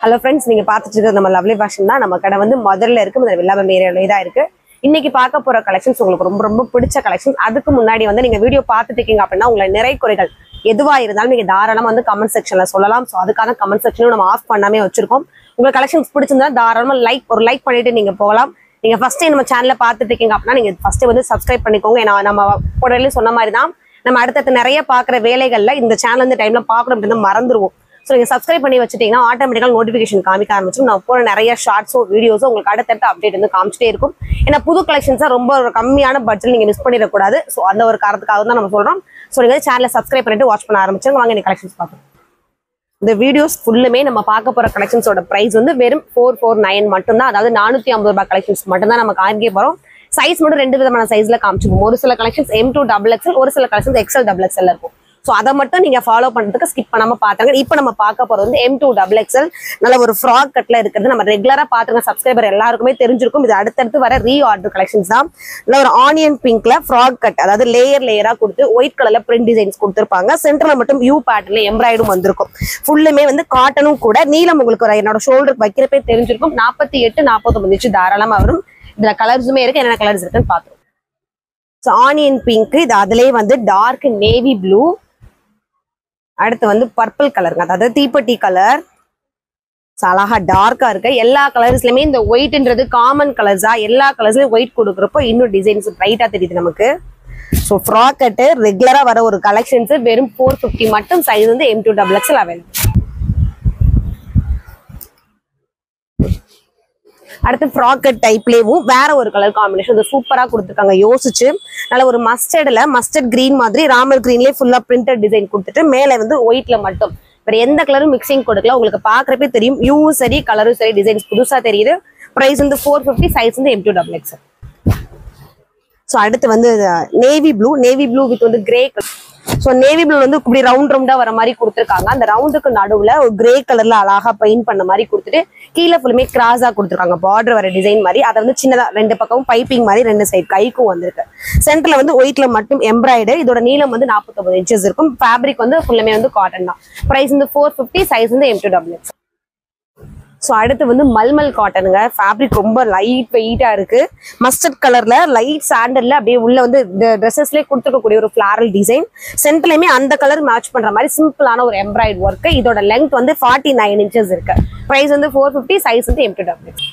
Hello friends, நீங்க பார்த்துட்டு இருக்கிறது நம்ம லவ்லி ஃபேஷன் தான். நம்ம கடை வந்து மதுரையில இருக்கு, நம்ம வில்லாபம் ஏரியால தான் இருக்கு. இன்னைக்கு பார்க்க போற கலெக்ஷன்ஸ் உங்களுக்கு ரொம்ப ரொம்ப பிடிச்ச கலெக்ஷன்ஸ். அதுக்கு முன்னாடி வந்து நீங்க வீடியோ பார்த்துட்டு இருக்கீங்க அப்படின்னா உங்களை நிறை குறைகள் எதுவா இருந்தாலும் நீங்க தாராளமா வந்து கமெண்ட் செக்ஷன்ல சொல்லலாம். ஸோ அதுக்கான கமெண்ட் செக்ஷனும் நம்ம ஆஃப் பண்ணாமே வச்சிருக்கோம். உங்களுக்கு கலெக்ஷன்ஸ் பிடிச்சிருந்தா தாராளமா ஒரு லைக் பண்ணிட்டு நீங்க போகலாம். நீங்க ஃபர்ஸ்ட் டைம் நம்ம சேனல்ல பார்த்துட்டு இருக்கீங்க அப்படின்னா நீங்க ஃபர்ஸ்ட் வந்து சப்ஸ்கிரைப் பண்ணிக்கோங்க. ஏன்னா நம்ம உடனே சொன்ன மாதிரி தான் நம்ம அடுத்தடுத்து நிறைய பார்க்குற வேலைகள்ல இந்த சேனல் இந்த டைம்ல பார்க்கணும் அப்படின்னு மறந்துருவோம். ஸோ நீங்கள் சப்ஸ்கிரைப் பண்ணி வச்சுட்டீங்கன்னா ஆட்டோமேட்டிக்காக நோட்டிஃபிகேஷன் காமிக்க ஆரம்பிச்சிடும். நான் போகிற நிறைய ஷார்ட்ஸோ வீடியோஸோ உங்களுக்கு அடுத்தடுத்த அப்டேட் வந்து காமிச்சிட்டே இருக்கும். ஏன்னா புது கலெக்ஷன்ஸாக ரொம்ப ஒரு கம்மியான பட்ஜெட் நீங்கள் மிஸ் பண்ணிடக்கூடாது. ஸோ அந்த ஒரு காரணத்துக்காக தான் நம்ம சொல்கிறோம். ஸோ நீங்கள் சேனலை சப்ஸ்கிரைப் பண்ணிட்டு வாட்ச் பண்ண ஆரம்பிச்சிருங்க. வாங்க நீங்கள் கலெக்ஷன்ஸ் பார்க்கலாம். இந்த வீடியோஸ் ஃபுல்லுமே நம்ம பார்க்க போகிற கலெக்ஷன்ஸோட ப்ரைஸ் வந்து வெறும் 449 மட்டும்தான். அதாவது 450 ரூபாய் கலெக்ஷன்ஸ் மட்டும்தான் நம்ம காமிக்க போகிறோம். சைஸ் மட்டும் 2 விதமான சைஸ்ல காமிச்சிருக்கும். ஒரு சில கலெக்ஷன்ஸ் M2 XXL, ஒரு சில கலெக்ஷன்ஸ் XL XXL இருக்கும். ஸோ அதை மட்டும் நீங்க ஃபாலோ பண்றதுக்கு ஸ்கிப் பண்ணாம பாத்துங்க. இப்போ நம்ம பார்க்க போறது வந்து M2 XXL நல்ல ஒரு ஃப்ராக் கட்ல இருக்கிறது. நம்ம ரெகுலரா பாத்துங்க சப்ஸ்கிரைபர் எல்லாருக்குமே தெரிஞ்சிருக்கும். இது அடுத்தடுத்து வர ரீஆர்டர் கலெக்ஷன்ஸ் தான். நல்ல ஒரு ஆனியன் பிங்க்ல ஃப்ராக் கட், அதாவது லேயரா கொடுத்து ஒயிட் கலர்ல பிரிண்ட் டிசைன்ஸ் கொடுத்துருப்பாங்க. சென்டர்ல மட்டும் யூ பேட்டர்ல எம்ப்ராய்டும் வந்திருக்கும். ஃபுல்லுமே வந்து காட்டனும் கூட. நீளம் உங்களுக்கு ஒரு என்னோட ஷோல்டருக்கு வைக்கிறப்பே தெரிஞ்சிருக்கும். 48 49 இன்ச்சு தாராளமா வரும். இதுல கலர்ஸுமே இருக்கு. என்னென்ன கலர்ஸ் இருக்குன்னு பாத்துருவோம். ஸோ ஆனியன் பிங்க், இது அதுலயே வந்து டார்க் நேவி ப்ளூ, அடுத்து வந்து பர்பிள் கலருங்க, அதாவது தீப்பெட்டி கலர். அழகா டார்க்கா இருக்கு. எல்லா கலர்ஸ்லயுமே இந்த ஒயிட்ன்றது காமன் கலர்ஸா, எல்லா கலர்ஸ்லயும் ஒயிட் கொடுக்குறப்போ இன்னும் டிசைன்ஸ் பிரைட்டா தெரியுது நமக்கு. ஸோ ஃப்ராக் கட்டு ரெகுலரா வர ஒரு கலெக்ஷன்ஸ் வெறும் 450 மட்டும். சைஸ் வந்து M2 XXL அவைலபிள். அடுத்து ஃப்ராக் கட் டைப்லேயும் வேற ஒரு கலர் காம்பினேஷன் சூப்பரா கொடுத்துருக்காங்க. யோசிச்சு நல்ல ஒரு மஸ்டர்ட் கிரீன் மாதிரி ராமர் கிரீன்லேயே ஃபுல்லா பிரிண்டட் டிசைன் கொடுத்துட்டு மேலே வந்து ஒயிட்ல மட்டும் வேற எந்த கலரும் மிக்சிங் கொடுக்கல. உங்களுக்கு பாக்குறப்பே தெரியும். யூவும் சரி கலரும் சரி டிசைன்ஸ் புதுசா தெரியுது. பிரைஸ் வந்து 450. சைஸ் வந்து M2 XXL. ஸோ அடுத்து வந்து நேவி ப்ளூ வித் வந்து grey colour. So navy blue வந்து இப்படி ரவுண்டா வர மாதிரி கொடுத்துருக்காங்க. அந்த ரவுண்டுக்கு நடுவுல ஒரு கிரே கலர்ல அழகா பெயிண்ட் பண்ண மாதிரி கொடுத்துட்டு கீழே ஃபுல்லுமே கிராஸா கொடுத்துருக்காங்க. பார்டர் வர டிசைன் மாதிரி. அதை வந்து சின்னதா 2 பக்கமும் பைப்பிங் மாதிரி 2 சைடு கைக்கும் வந்திருக்கு. சென்டர்ல வந்து ஒயிட்ல மட்டும் எம்ப்ராய்டு. இதோட நீளம் வந்து 49 இன்ச்சஸ் இருக்கும். ஃபேப்ரிக் வந்து ஃபுல்லுமே வந்து காட்டன் தான். பிரைஸ் வந்து 450. சைஸ் வந்து M2 XXL. ஸோ அடுத்து வந்து மல்மல் காட்டனுங்க. ஃபேப்ரிக் ரொம்ப லைட் வெயிட்டா இருக்கு. மஸ்டர்ட் கலர்ல லைட் சாண்டல்ல அப்படியே உள்ள வந்து ட்ரெஸ்ஸஸ்லேயே கொடுத்துருக்கக்கூடிய ஒரு ஃபிளாரல் டிசைன். சென்டர்லயுமே அந்த கலர் மேட்ச் பண்ற மாதிரி சிம்பிளான ஒரு எம்ப்ராய்டு ஒர்க். இதோட லெங்த் வந்து 49 இன்ச்சஸ் இருக்கு. பிரைஸ் வந்து 450. சைஸ் வந்து M2 XXL.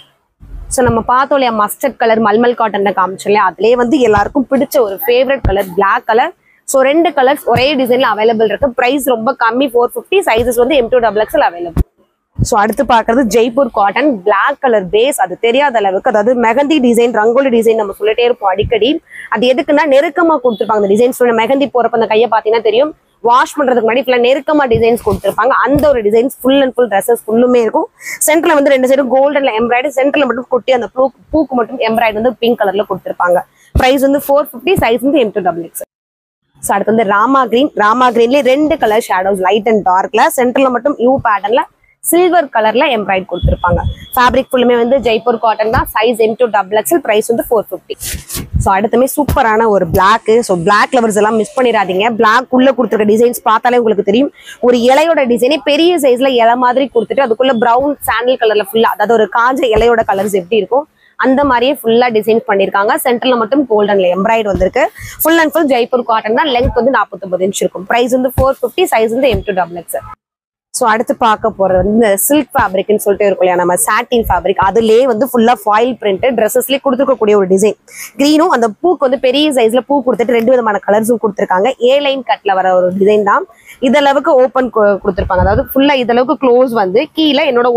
ஸோ நம்ம பார்த்தோம் இல்லையா மஸ்டர்ட் கலர் மல்மல் காட்டன் காமிச்சோம் இல்லையா, அதுலேயே வந்து எல்லாருக்கும் பிடிச்ச ஒரு favourite colour black colour. So 2 colours ஒரே டிசைன்ல அவைலபிள் இருக்கு. பிரைஸ் ரொம்ப கம்மி 450. சைஸஸ் வந்து M2 XXL அவைலபிள். ஸோ அடுத்து பார்க்கறது Jaipur cotton black colour base. அது தெரியாத அளவுக்கு, அதாவது மெஹந்தி டிசைன் ரங்கோலி டிசைன் நம்ம சொல்லிட்டே இருப்போம் அடிக்கடி. அது எதுக்குன்னா நெருக்கமா கொடுத்துருப்பாங்க அந்த டிசைன்ஸ். மெஹந்தி போறப்ப அந்த கையை பார்த்தீங்கன்னா தெரியும். வாஷ் பண்றதுக்கு முன்னாடி ஃபுல்லா நெருக்கமா டிசைன்ஸ் கொடுத்துருப்பாங்க. அந்த ஒரு designs full and full dresses ஃபுல்லுமே இருக்கும். சென்டர்ல வந்து 2 சைடும் கோல்டன்ல எம்ப்ராய்டு, சென்டர்ல மட்டும் குட்டி அந்த பூக்கு மட்டும் எம்ப்ராய்டு வந்து பிங்க் கலர்ல கொடுத்துருப்பாங்க. பிரைஸ் வந்து 450. சைஸ் வந்து M2 XXL. ஸோ அடுத்து வந்து ராமா கிரீன்லேயே 2 கலர் ஷேடோஸ் லைட் அண்ட் டார்க்ல. சென்டர்ல மட்டும் யூ பேட்டர்ன்ல சில்வர் கலர்ல எம்ப்ராய்டு கொடுத்துருப்பாங்க. ஃபேப்ரிக் ஃபுல்லுமே வந்து ஜெய்ப்பூர் காட்டன் தான். Size M2 XXL. பிரைஸ் வந்து 450. ஸோ அடுத்துமே சூப்பரான ஒரு பிளாக். ஸோ பிளாக் லவர்ஸ் எல்லாம் மிஸ் பண்ணிடாதீங்க. பிளாக் உள்ள கொடுத்துருக்க டிசைன்ஸ் பார்த்தாலே உங்களுக்கு தெரியும். ஒரு இலையோட டிசைனே பெரிய சைஸ்ல இலை மாதிரி கொடுத்துட்டு அதுக்குள்ள பிரவுன் சாண்டில் கலர்ல ஃபுல்லா, அதாவது ஒரு காஞ்ச இலையோட கலர்ஸ் எப்படி இருக்கும் அந்த மாதிரியே ஃபுல்லா டிசைன்ஸ் பண்ணிருக்காங்க. சென்டர்ல மட்டும் கோல்டன்ல எம்ப்ராய்டு வந்திருக்கு. Full and full Jaipur cotton தான். லெங்த் வந்து 49 இன்ச் இருக்கும். பிரைஸ் வந்து 450. சைஸ் வந்து M2 XXL. ஸோ அடுத்து பார்க்க போறது வந்து இந்த சில்க் ஃபேப்ரிக்னு சொல்லிட்டு இருக்கும் இல்லையா, நம்ம சாட்டின் ஃபேப்ரிக். அதுலேயே வந்து ஃபுல்லா ஃபாயில் பிரிண்ட் ட்ரெஸ்ஸஸ்லேயே கொடுத்துருக்கக்கூடிய ஒரு டிசைன். கிரீனும் அந்த பூக்கு வந்து பெரிய சைஸ்ல பூ கொடுத்துட்டு 2 விதமான கலர்ஸும் கொடுத்துருக்காங்க. லைன் கட்ல வர ஒரு டிசைன் தான். இதளவுக்கு ஓப்பன் கொடுத்துருப்பாங்க. அதாவது ஃபுல்லா இதளவுக்கு க்ளோஸ் வந்து கீழே என்னோட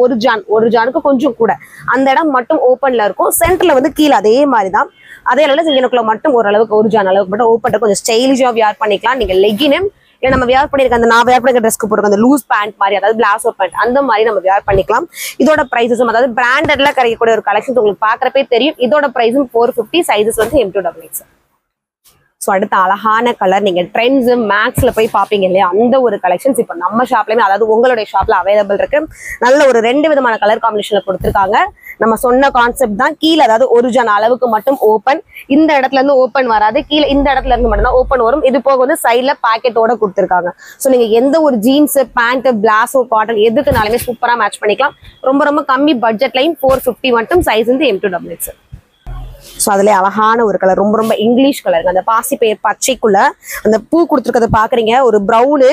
ஒரு ஜானுக்கு கொஞ்சம் கூட அந்த இடம் மட்டும் ஓப்பன்ல இருக்கும். சென்டர்ல வந்து கீழே அதே மாதிரி தான். அதே அளவுல இங்கனுக்குள்ள மட்டும் ஓரளவுக்கு ஒரு ஜான் அளவுக்கு மட்டும் ஓப்பன். கொஞ்சம் ஸ்டைலிஷா வியர் பண்ணிக்கலாம். நீங்க லெகினும் இல்லை நம்ம வியர் பண்ணிருக்க அந்த நான் வியர் பண்ணிருக்க ட்ரெஸ்க்கு போடுற அந்த லூஸ் பேண்ட் மாதிரி, அதாவது பிளாசோ பேண்ட் அந்த மாதிரி நம்ம வியர் பண்ணிக்கலாம். இதோட பிரைஸஸும் அதாவது பிராண்டட்ல கிடைக்கக்கூடிய ஒரு கலெக்ஷன்ஸ் உங்களுக்கு பாக்குறப்பே தெரியும். இதோட பிரைஸும் 450. சைஸஸ் வந்து M2 XXL. ஸோ அடுத்த அழகான கலர், நீங்க ட்ரெண்ட்ஸ் மேக்ஸ்ல போய் பாப்பீங்க இல்லையா, அந்த ஒரு கலெக்ஷன்ஸ் இப்போ நம்ம ஷாப்லயுமே, அதாவது உங்களுடைய ஷாப்ல அவைலபிள் இருக்கு. நல்ல ஒரு 2 விதமான கலர் காம்பினேஷன்ல கொடுத்துருக்காங்க. நம்ம சொன்ன கான்செப்ட் தான். கீழே அதாவது ஒரு ஜான் அளவுக்கு மட்டும் ஓப்பன், இந்த இடத்துல இருந்து ஓப்பன் வராது, கீழே இந்த இடத்துல இருந்து மட்டும் தான் ஓப்பன் வரும். இது போக வந்து சைட்ல பாக்கெட்டோட கொடுத்துருக்காங்க. ஸோ நீங்க எந்த ஒரு ஜீன்ஸ், பேண்ட், பிளாஸோ, காட்டன் எதுக்குனாலுமே சூப்பரா மேட்ச் பண்ணிக்கலாம். ரொம்ப ரொம்ப கம்மி பட்ஜெட்லையும் 450 மட்டும். சைஸ் வந்து M2XX. ஸோ அதுல அழகான ஒரு கலர், ரொம்ப ரொம்ப இங்கிலீஷ் கலருங்க. அந்த பாசி பயிர் பச்சைக்குள்ள அந்த பூ கொடுத்துருக்கத பாக்குறீங்க. ஒரு ப்ரௌனு,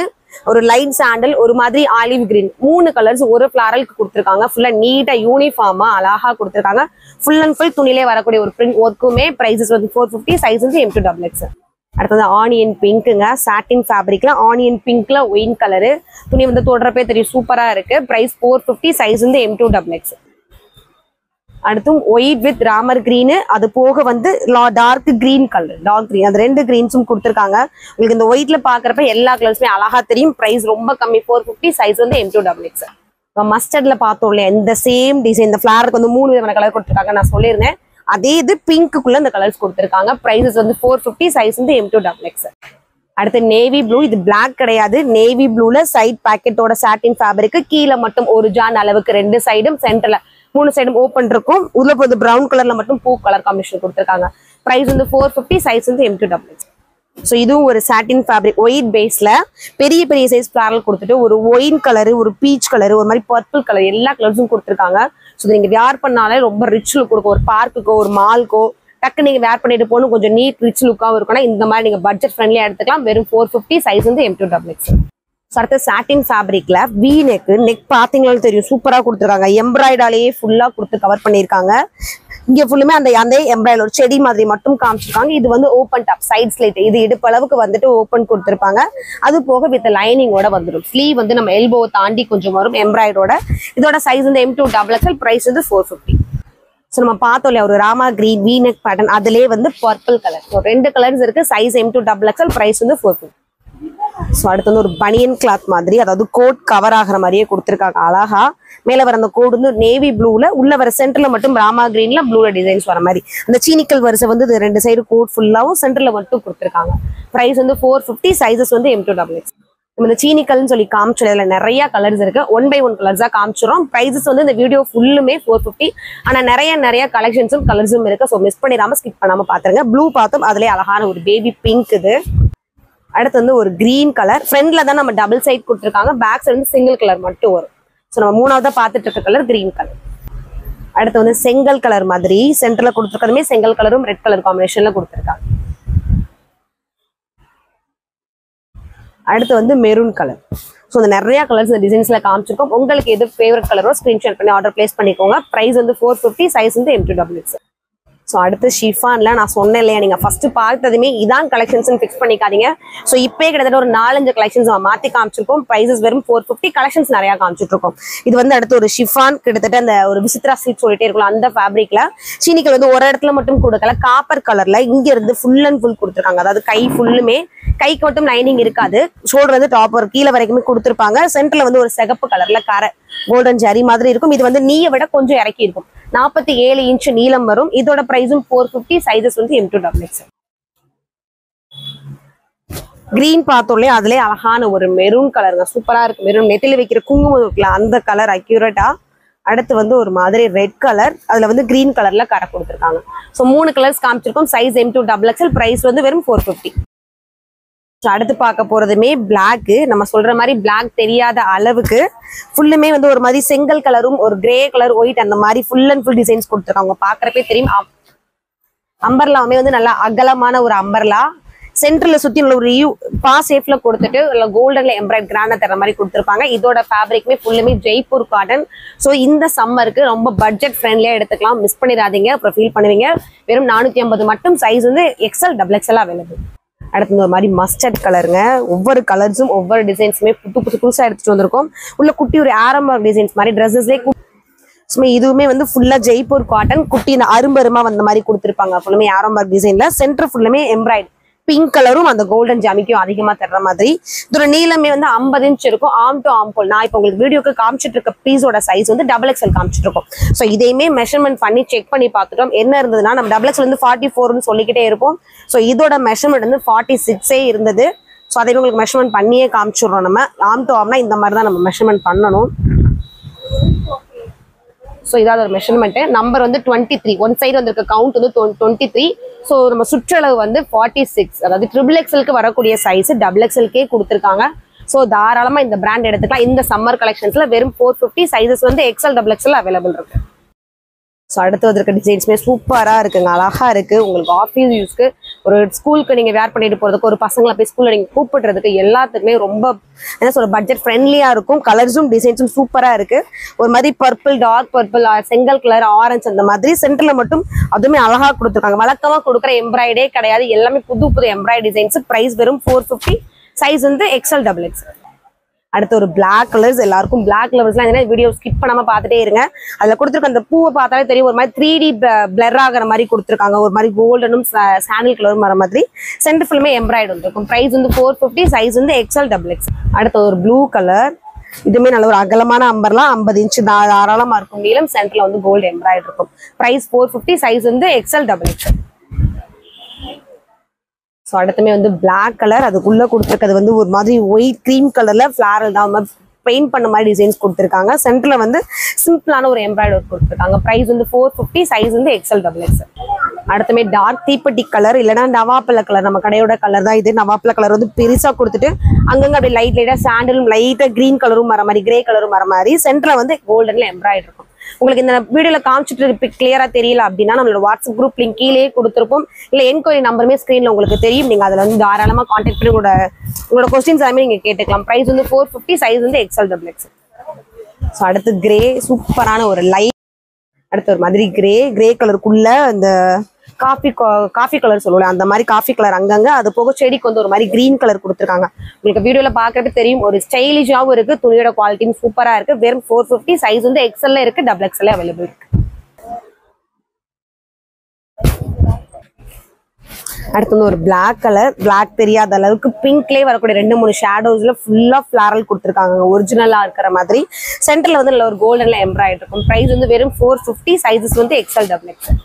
ஒரு லைட் சாண்டல், ஒரு மாதிரி ஆலிவ் கிரீன், 3 கலர்ஸ் ஒரு ஃபிளாரலுக்கு கொடுத்துருக்காங்க. ஃபுல்லா நீட்டா யூனிஃபார்மா அழகா கொடுத்துருக்காங்க. ஃபுல் அண்ட் ஃபுல் துணிலே வரக்கூடிய ஒரு பிரிண்ட் ஒர்க்குமே. பிரைசஸ் வந்து 450. சைஸ் வந்து M2XX. அடுத்தது ஆனியன் பிங்க்குங்க. சாட்டின் ஃபேப்ரிக்ல ஆனியன் பிங்க்ல ஒயின் கலரு. துணி வந்து தொடரப்பே தெரியும், சூப்பரா இருக்கு. பிரைஸ் 450. சைஸ் வந்து M2XX. அடுத்தும் ஒயிட் வித் ராமர் கிரீனு, அது போக வந்து dark green colour, dark green, அது 2 கிரீன்ஸும் கொடுத்துருக்காங்க. உங்களுக்கு இந்த ஒயிட்ல பாக்குறப்ப எல்லா கலர்ஸுமே அழகா தெரியும். பிரைஸ் ரொம்ப கம்மி, 450. சைஸ் வந்து M2XX. மஸ்டர்ட்ல பார்த்தோம் இல்லையா, இந்த சேம் டிசைன், இந்த ஃபிளாருக்கு வந்து 3 விதமான கலர் கொடுத்துருக்காங்க. நான் சொல்லியிருந்தேன், அதே இது பிங்க்குள்ள இந்த கலர்ஸ் கொடுத்துருக்காங்க. பிரைசஸ் வந்து 450. சைஸ் வந்து M2XX. அடுத்து நேவி ப்ளூ. இது பிளாக் கிடையாது, நேவி ப்ளூல சைட் பாக்கெட்டோட சாட்டின் ஃபேப்ரிக். கீழே மட்டும் ஒரு ஜான் அளவுக்கு 2 சைடும், சென்டர்ல 3 சைடும் ஓப்பன் இருக்கும். உள்ள வந்து பிரவுன் கலர்ல மட்டும் பூ கலர் காம்பினேஷன் கொடுத்துருக்காங்க. பிரைஸ் வந்து 450. சைஸ் வந்து M2XX. ஸோ இதுவும் ஒரு சாட்டின் ஃபேப்ரிக், ஒயிட் பேஸ்ல பெரிய பெரிய சைஸ் ஃபிளாரல் கொடுத்துட்டு ஒரு ஒயின் கலரு, ஒரு பீச் கலரு, ஒரு மாதிரி பர்பிள் கலர், எல்லா கலர்ஸும் கொடுத்துருக்காங்க. ஸோ நீங்க வேர் பண்ணாலே ரொம்ப ரிச் லுக் கொடுக்கும். ஒரு பார்க்குக்கோ, ஒரு மால்க்கோ டக்கு நீங்க வேர் பண்ணிட்டு போகணும், கொஞ்சம் நீட் ரிச் லுக்காகவும் இருக்கணும். இந்த மாதிரி நீங்க பட்ஜெட் ஃப்ரெண்ட்லியா எடுத்துக்கலாம். வெறும் 450. சைஸ் வந்து M2XX. அடுத்து சாட்டின் ஃபேப்ரிக்ல வி நெக் பாத்தீங்களாலும் தெரியும், சூப்பரா கொடுத்துருக்காங்க. எம்ப்ராய்டாலேயே ஃபுல்லா கொடுத்து கவர் பண்ணிருக்காங்க. இங்க ஃபுல்லுமே அந்த எம்ப்ராய்டர் ஒரு செடி மாதிரி மட்டும் காமிச்சிருக்காங்க. இது வந்து ஓப்பன் டாப், சைட் ஸ்லிட், இது இடுப்பு அளவுக்கு வந்துட்டு ஓப்பன் கொடுத்துருப்பாங்க. அது போக வித் லைனிங்கோட வந்துடும். ஸ்லீவ் வந்து நம்ம எல்போவை தாண்டி கொஞ்சம் வரும் எம்ப்ராய்டரோட. இதோட சைஸ் வந்து M2XX. பிரைஸ் வந்து 450. ஸோ நம்ம பார்த்தோம் இல்லையா, ஒரு Rama green we neck pattern, அதுலேயே வந்து பர்பிள் கலர். ஸோ 2 கலர்ஸ் இருக்கு. Size M2XX. பிரைஸ் வந்து 450. ஸோ அடுத்து வந்து ஒரு பனியன் கிளாத் மாதிரி, அதாவது கோட் கவர் ஆகிற மாதிரியே கொடுத்துருக்காங்க அழகா. மேலே வர அந்த கோட் வந்து நேவி ப்ளூல, உள்ள வர சென்டர்ல மட்டும் ராமா கிரீன்ல ப்ளூல டிசைன்ஸ் வர மாதிரி. அந்த சீனிக்கல் வரிசை வந்து 2 சைடு கோட் ஃபுல்லாவும் சென்டர்ல மட்டும் கொடுத்துருக்காங்க. பிரைஸ் வந்து 450. சைஸஸ் வந்து M2XX. நம்ம இந்த சீனிக்கல்னு சொல்லி காமிச்சதுல நிறைய கலர்ஸ் இருக்கு. 1 by 1 கலர்ஸா காமிச்சிடும். பிரைசஸ் வந்து இந்த வீடியோ ஃபுல்லுமே 450. ஆனா நிறைய கலெக்ஷன்ஸும் கலர்ஸும் இருக்கு. ஸோ மிஸ் பண்ணிடாம ஸ்கிப் பண்ணாம பாத்துருங்க. ப்ளூ பார்த்தோம், அதுலயே அழகான ஒரு பேபி பிங்க். இது அடுத்து வந்து ஒரு கிரீன் கலர். ஃப்ரண்ட்ல தான் நம்ம டபுள் சைட் கொடுத்துருக்காங்க, பேக் சைடு வந்து சிங்கிள் கலர் மட்டும் வரும். ஸோ நம்ம 3ஆவதா பார்த்துட்டு இருக்க கலர் கிரீன் கலர். அடுத்து வந்து செங்கல் கலர் மாதிரி சென்டர்ல கொடுத்துருக்கதுமே செங்கல் கலரும் ரெட் கலர் காம்பினேஷன்ல கொடுத்துருக்காங்க. அடுத்து வந்து மெரூன் கலர். ஸோ இந்த நிறைய கலர்ஸ் இந்த டிசைன்ஸ்ல காமிச்சிருக்கோம். உங்களுக்கு எது ஃபேவரட் கலரோ ஸ்கிரீன்ஷாட் பண்ணி ஆர்டர் பிளேஸ் பண்ணிக்கோங்க. பிரைஸ் வந்து 450. சைஸ் வந்து M2XX. ஸோ அடுத்து ஷிஃபான்ல நான் சொன்னேன் இல்லையா, நீங்க ஃபர்ஸ்ட் பார்த்ததுமே இதான் கலெக்ஷன்ஸ் ஃபிக்ஸ் பண்ணிக்காதீங்க. ஸோ இப்போ கிட்டத்தட்ட ஒரு 4-5 கலெக்ஷன்ஸ் மாற்றி காமிச்சிருக்கோம். ப்ரைஸஸ் வெறும் 450. கலெக்ஷன்ஸ் நிறைய காமிச்சிட்டு இருக்கோம். இது வந்து அடுத்து ஒரு ஷிஃபான், கிட்டத்தட்ட அந்த ஒரு விசித்ரா சீட் சொல்லிட்டே இருக்கலாம், அந்த ஃபேப்ரிக்ல சீனிக்கல் வந்து ஒரு இடத்துல மட்டும் கொடுக்கல, காப்பர் கலர்ல இங்க இருந்து ஃபுல் அண்ட் ஃபுல் கொடுத்துருக்காங்க. அதாவது கை ஃபுல்லுமே, கைக்கு மட்டும் லைனிங் இருக்காது, ஷோல்டர் வந்து டாப் ஒரு கீழே வரைக்குமே கொடுத்துருப்பாங்க. சென்டர்ல வந்து ஒரு சிகப்பு கலர்ல கோல்டன் ஜரி மாதிரி இருக்கும். இது வந்து நீயை விட கொஞ்சம் இறக்கி இருக்கும். 47 இன்ச் நீளம் வரும். இதோட பிரைஸும் 450. சைஸஸ் வந்து M2XX. கிரீன் பார்த்தோம்லே அதுலயே அழகான ஒரு மெரூன் கலருங்க, சூப்பரா இருக்கு. மெரூன் நெத்தில வைக்கிற குங்குமம் இருக்குல்ல, அந்த கலர் அக்யூரேட்டா. அடுத்து வந்து ஒரு மாதிரி ரெட் கலர், அதுல வந்து கிரீன் கலர்ல கரை கொடுத்துருக்காங்க. ஸோ 3 கலர்ஸ் காமிச்சிருக்கோம். Size M2XX. பிரைஸ் வந்து வெறும் 450. அடுத்து பார்க்க போறதுமே பிளாக். நம்ம சொல்ற மாதிரி பிளாக் தெரியாத அளவுக்கு ஃபுல்லுமே வந்து ஒரு மாதிரி செங்கல் கலரும் ஒரு கிரே கலர் ஒயிட் அந்த மாதிரி ஃபுல் அண்ட் ஃபுல் டிசைன்ஸ் கொடுத்துருக்காங்க. பாக்குறப்பே தெரியும். அம்பர்லாவுமே வந்து நல்லா அகலமான ஒரு அம்பர்லா, சென்டர்ல சுத்தி உள்ள ஒரு பா சேஃப்ல கொடுத்துட்டு கோல்டன்ல எம்ப்ராய்ட் கிராண்டா தர மாதிரி கொடுத்துருப்பாங்க. இதோட ஃபேப்ரிக்மே ஃபுல்லுமே ஜெய்ப்பூர் காட்டன். ஸோ இந்த சம்மருக்கு ரொம்ப பட்ஜெட் ஃப்ரெண்ட்லியா எடுத்துக்கலாம். மிஸ் பண்ணிடாதீங்க, அப்புறம் ஃபீல் பண்ணுவீங்க. வெறும் 450 மட்டும். சைஸ் வந்து XL XXL அவைலபிள். அடுத்து ஒரு மாதிரி மஸ்டர்ட் கலருங்க. ஒவ்வொரு கலர்ஸும் ஒவ்வொரு டிசைன்ஸுமே புதுசா எடுத்துட்டு வந்திருக்கோம். உள்ள குட்டி ஒரு ஆரம்பர் டிசைன்ஸ் மாதிரி ட்ரெஸ்ஸஸ்லேயே இதுவுமே வந்து ஃபுல்லா ஜெய்ப்பூர் காட்டன், குட்டி இந்த அரும்பருமா வந்த மாதிரி கொடுத்துருப்பாங்க. ஃபுல்லுமே ஆரம்பர் டிசைன்ல, சென்டர் ஃபுல்லுமே எம்ப்ராய்டு பிங்க் கலரும் அந்த கோல்டன் ஜாமிக்கும் அதிகமா தர்ற மாதிரி. இதோட நீளமே வந்து 50 இன்ச் இருக்கும். ஆம் டு ஆம் போல். நான் இப்போ உங்களுக்கு வீடியோக்கு காமிச்சிட்டு இருக்க பீஸோட சைஸ் வந்து XXL காமிச்சிட்டு இருக்கோம். ஸோ இதையுமே மெஷர்மெண்ட் பண்ணி செக் பண்ணி பார்த்துட்டோம். என்ன இருந்ததுன்னா நம்ம XXL வந்து 44ன்னு சொல்லிக்கிட்டே இருப்போம். ஸோ இதோட மெஷர்மெண்ட் வந்து 46 இருந்தது. ஸோ அதை உங்களுக்கு மெஷர்மெண்ட் பண்ணியே காமிச்சிடுறோம். நம்ம ஆம் டு ஆம்னா இந்த மாதிரி தான் நம்ம மெஷர்மெண்ட் பண்ணணும். ஸோ இதாவது ஒரு மெஷர்மெண்ட். நம்பர் வந்து 23. ஒன் சைடு வந்திருக்க கவுண்ட் வந்து 23. ஸோ நம்ம சுற்றளவு வந்து 46. அதாவது XXLக்கு வரக்கூடிய சைஸ் XXLக்கே கொடுத்துருக்காங்க. ஸோ தாராளமா இந்த பிராண்ட் எடுத்துக்கலாம். இந்த சம்மர் கலெக்ஷன்ஸ்ல வெறும் 450. சைஸஸ் வந்து XL XXL அவைலபிள் இருக்கு. ஸோ அடுத்து வந்திருக்க டிசைன்ஸ்மே சூப்பரா இருக்குங்க. அழகா இருக்கு. உங்களுக்கு ஆஃபீஸ் யூஸ்க்கு, ஒரு ஸ்கூலுக்கு நீங்க வேர் பண்ணிட்டு போறதுக்கு, ஒரு பசங்களை போய் ஸ்கூல்ல நீங்க கூப்பிடுறதுக்கு எல்லாத்துக்குமே ரொம்ப என்ன சொல்ற பட்ஜெட் ஃப்ரெண்ட்லியா இருக்கும். கலர்ஸும் டிசைன்ஸும் சூப்பரா இருக்கு. ஒரு மாதிரி பர்பிள், டார்க் பர்பிள், செங்கல் கலர், ஆரஞ்சு அந்த மாதிரி சென்டர்ல மட்டும் அதுவுமே அழகா கொடுத்துருக்காங்க. வழக்கமா கொடுக்குற எம்ப்ராய்டே கிடையாது. எல்லாமே புது புது எம்ப்ராய்டரி டிசைன்ஸ். பிரைஸ் வெறும் 450. சைஸ் வந்து XL XXL. அடுத்து ஒரு பிளாக் கலர்ஸ். எல்லாருக்கும் பிளாக் கலர்ஸ்லாம் வீடியோ ஸ்கிப் பண்ணாம பார்த்துட்டே இருங்க. அதுல கொடுத்துருக்க அந்த பூவை பார்த்தாலே தெரியும். ஒரு மாதிரி 3D பிளர் ஆகிற மாதிரி கொடுத்துருக்காங்க. ஒரு மாதிரி கோல்டனும் சாண்டில் கலரும் வர மாதிரி. சென்டர் ஃபுல்லுமே எம்ப்ராய்டரி இருக்கும். பிரைஸ் வந்து 450. சைஸ் வந்து XL XXL. அடுத்து ஒரு ப்ளூ கலர். இதுமே நல்ல ஒரு அகலமான அம்பர்லாம் 50 இன்ச் தாராளமா இருக்கும். நீளம் சென்டர்ல வந்து கோல்டு எம்ப்ராய்டரி இருக்கும். பிரைஸ் 450. சைஸ் வந்து XL XXL. ஸோ அடுத்துமே வந்து பிளாக் கலர். அதுக்குள்ள கொடுத்துருக்கிறது வந்து ஒரு மாதிரி ஒயிட் கிரீம் கலர்ல ஃபிளாரல் தான் பெயிண்ட் பண்ண மாதிரி டிசைன்ஸ் கொடுத்துருக்காங்க. சென்டர்ல வந்து சிம்பிளான ஒரு எம்ப்ராய்டரி கொடுத்துருக்காங்க. பிரைஸ் வந்து 450. சைஸ் வந்து XL XXL. அடுத்துமே டார்க் தீப்பெட்டி கலர் இல்லைன்னா நவாப்பழ கலர். நம்ம கடையோட கலர் தான் இது. நவாப்பழ கலர் வந்து பெருசா கொடுத்துட்டு அங்கங்க அப்படியே லைட்டா சாண்டலும் லைட்டா கிரீன் கலரும் வர மாதிரி, கிரே கலரும் வர மாதிரி. சென்டர்ல வந்து கோல்டன்ல எம்ப்ராய்டரி இருக்கும். உங்களுக்கு இந்த வீடியோல காமிச்சிட்டு கிளியரா தெரியல அப்படின்னா நம்மளோட வாட்ஸ்அப் குரூப் லிங்க் கீழே கொடுத்துருப்போம். இல்ல என்கொயரி நம்பருமே ஸ்கிரீன்ல உங்களுக்கு தெரியும். நீங்க அதுல வந்து தாராளமா கான்டாக்ட் பண்ணி உங்களோட கொஸ்டின்ஸ் எல்லாமே நீங்க கேட்டுக்கலாம். பிரைஸ் வந்து 450. சைஸ் வந்து XL XXL. ஸோ அடுத்து கிரே. சூப்பரான ஒரு லைட். அடுத்து ஒரு மாதிரி கிரே கலருக்குள்ள இந்த காஃபி கலர் சொல்லுவோம், அந்த மாதிரி காஃபி கலர் அங்கங்க. அது போக செடிக்கு வந்து ஒரு மாதிரி கிரீன் கலர் கொடுத்துருக்காங்க. உங்களுக்கு வீடியோல பாக்குறப்ப தெரியும். ஒரு ஸ்டைலிஷாவும் இருக்கு. துணியோட குவாலிட்டியும் சூப்பரா இருக்கு. வெறும் 450. சைஸ் வந்து XL இருக்கு, XXL அவைலபிள் இருக்கு. அடுத்து வந்து ஒரு பிளாக் கலர். பிளாக் தெரியாத அளவுக்கு பிங்க்லேயே வரக்கூடிய 2-3 ஷேடோஸ்ல ஃபுல்லா ஃபிளாரல் கொடுத்துருக்காங்க. ஒரிஜினலா இருக்கிற மாதிரி. சென்டர்ல வந்து நல்ல ஒரு கோல்டன்ல எம்ப்ராய்டரி இருக்கும். பிரைஸ் வந்து வெறும் 450. சைஸஸ் வந்து XL XXL.